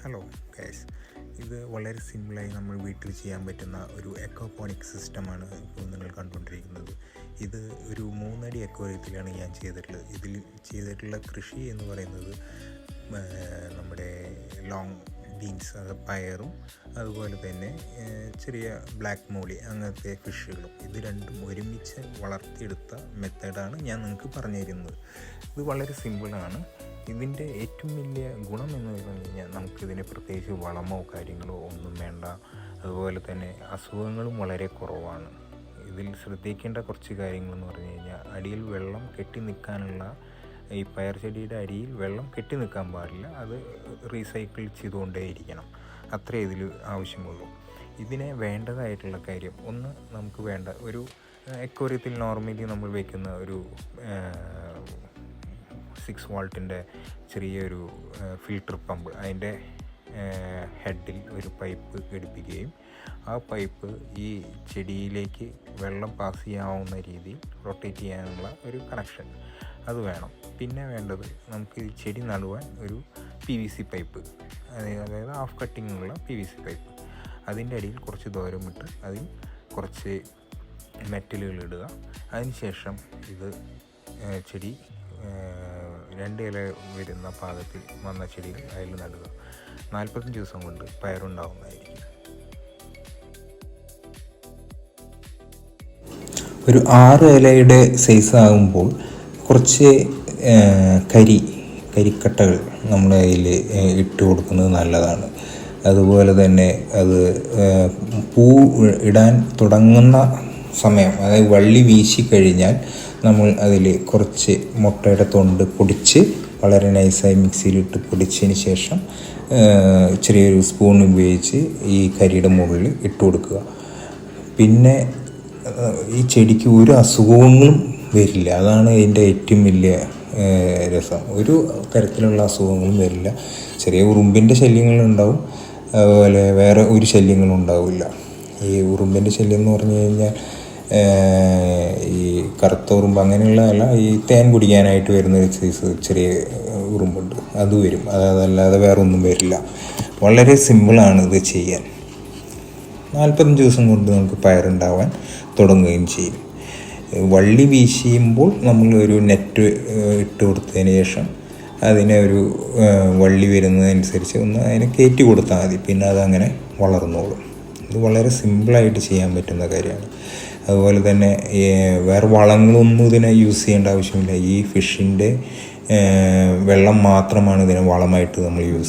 Hello guys, ഇത് വളരെ സിമ്പിളായി നമ്മൾ വീട്ടിൽ ചെയ്യാൻ പറ്റുന്ന ഒരു എക്കോപോണിക് സിസ്റ്റമാണ് ഇപ്പോൾ നിങ്ങൾ കണ്ടുകൊണ്ടിരിക്കുന്നത്. ഇത് ഒരു 3 അടി അക്വേറിയത്തിലാണ് ഞാൻ ചെയ്തിട്ടുള്ളത്. ഇതിൽ ചെയ്തിട്ടുള്ള കൃഷി എന്ന് പറയുന്നത് നമ്മുടെ ലോങ് ബീൻസ്, അത് പയറും അതുപോലെ തന്നെ ചെറിയ ബ്ലാക്ക് മോളി അങ്ങനത്തെ ഫിഷുകളും, ഇത് രണ്ടും ഒരുമിച്ച് വളർത്തിയെടുത്ത മെത്തേഡാണ് ഞാൻ നിങ്ങൾക്ക് പറഞ്ഞു തരുന്നത്. ഇത് വളരെ സിമ്പിളാണ്. ഇതിൻ്റെ ഏറ്റവും വലിയ ഗുണം എന്ന് പറഞ്ഞു കഴിഞ്ഞാൽ നമുക്കിതിന് പ്രത്യേകിച്ച് വളമോ കാര്യങ്ങളോ ഒന്നും വേണ്ട. അതുപോലെ തന്നെ അസുഖങ്ങളും വളരെ കുറവാണ്. ഇതിൽ ശ്രദ്ധിക്കേണ്ട കുറച്ച് കാര്യങ്ങളെന്ന് പറഞ്ഞു കഴിഞ്ഞാൽ, അടിയിൽ വെള്ളം കെട്ടി നിൽക്കാനുള്ള, ഈ പയർ ചെടിയുടെ അടിയിൽ വെള്ളം കെട്ടി നിൽക്കാൻ പാടില്ല. അത് റീസൈക്കിൾ ചെയ്തുകൊണ്ടേയിരിക്കണം. അത്രേ ഇതിൽ ആവശ്യമുള്ളൂ. ഇതിനെ വേണ്ടതായിട്ടുള്ള കാര്യം, ഒന്ന് നമുക്ക് വേണ്ട ഒരു അക്വേറിയത്തിൽ നോർമലി നമ്മൾ വയ്ക്കുന്ന ഒരു 6 വോൾട്ടിൻ്റെ ചെറിയൊരു ഫിൽട്ടർ പമ്പ്, അതിൻ്റെ ഹെഡിൽ ഒരു പൈപ്പ് ഘടിപ്പിക്കുകയും ആ പൈപ്പ് ഈ ചെടിയിലേക്ക് വെള്ളം പാസ് ചെയ്യാവുന്ന രീതിയിൽ റൊട്ടേറ്റ് ചെയ്യാനുള്ള ഒരു കണക്ഷൻ അത് വേണം. പിന്നെ വേണ്ടത്, നമുക്ക് ഈ ചെടി നടുവാൻ ഒരു PVC പൈപ്പ്, അതായത് ഹാഫ് കട്ടിങ്ങുള്ള PVC പൈപ്പ്. അതിൻ്റെ അടിയിൽ കുറച്ച് ദൂരമിട്ട് അതിൽ കുറച്ച് മെറ്റലുകൾ ഇടുക. അതിനുശേഷം ഇത് ചെടി 2 ഇല വരുന്ന പാകത്തിൽ വന്ന ചെടികൾ അതിൽ നടുക. 45 ദിവസം കൊണ്ട് പയറുണ്ടാവുന്നതായിരിക്കും. ഒരു 6 ഇലയുടെ സൈസ് ആകുമ്പോൾ കുറച്ച് കരിക്കട്ടകൾ നമ്മൾ അതിൽ ഇട്ട് കൊടുക്കുന്നത് നല്ലതാണ്. അതുപോലെ തന്നെ അത് പൂ ഇടാൻ തുടങ്ങുന്ന സമയം, അതായത് വള്ളി വീശി കഴിഞ്ഞാൽ നമ്മൾ അതിൽ കുറച്ച് മുട്ടയുടെ തൊണ്ട് പൊടിച്ച് വളരെ നൈസായി മിക്സിയിലിട്ട് പൊടിച്ചതിന് ശേഷം ചെറിയൊരു സ്പൂൺ ഉപയോഗിച്ച് ഈ കരിയുടെ മുകളിൽ ഇട്ട് കൊടുക്കുക. പിന്നെ ഈ ചെടിക്ക് ഒരു അസുഖങ്ങളും വരില്ല. അതാണ് ഇതിൻ്റെ ഏറ്റവും വലിയ രസം. ഒരു തരത്തിലുള്ള അസുഖങ്ങളും വരില്ല. ചെറിയ ഉറുമ്പിൻ്റെ ശല്യങ്ങളുണ്ടാവും, അതുപോലെ വേറെ ഒരു ശല്യങ്ങളും ഉണ്ടാവില്ല. ഈ ഉറുമ്പിൻ്റെ ശല്യം എന്ന് പറഞ്ഞു കഴിഞ്ഞാൽ ഈ കറുത്ത ഉറുമ്പ് അങ്ങനെയുള്ളതല്ല, ഈ തേൻ കുടിക്കാനായിട്ട് വരുന്ന ഒരു സൈസ് ചെറിയ ഉറുമ്പുണ്ട്, അത് വരും. അതല്ലാതെ വേറെ ഒന്നും വരില്ല. വളരെ സിമ്പിളാണ് ഇത് ചെയ്യാൻ. 45 ദിവസം കൊണ്ട് നമുക്ക് പയറുണ്ടാവാൻ തുടങ്ങുകയും ചെയ്യും. വള്ളി വീശിയുമ്പോൾ നമ്മൾ ഒരു നെറ്റ് ഇട്ട് കൊടുത്തതിന് ശേഷം അതിനെ ഒരു വള്ളി വരുന്നതനുസരിച്ച് ഒന്ന് അതിനെ കയറ്റി കൊടുത്താൽ മതി. പിന്നെ അതങ്ങനെ വളർന്നോളും. ഇത് വളരെ സിമ്പിളായിട്ട് ചെയ്യാൻ പറ്റുന്ന കാര്യമാണ്. അതുപോലെ തന്നെ വേറെ വളങ്ങളൊന്നും ഇതിനെ യൂസ് ചെയ്യേണ്ട ആവശ്യമില്ല. ഈ ഫിഷിൻ്റെ വെള്ളം മാത്രമാണ് ഇതിനെ വളമായിട്ട് നമ്മൾ യൂസ് ചെയ്യുന്നത്.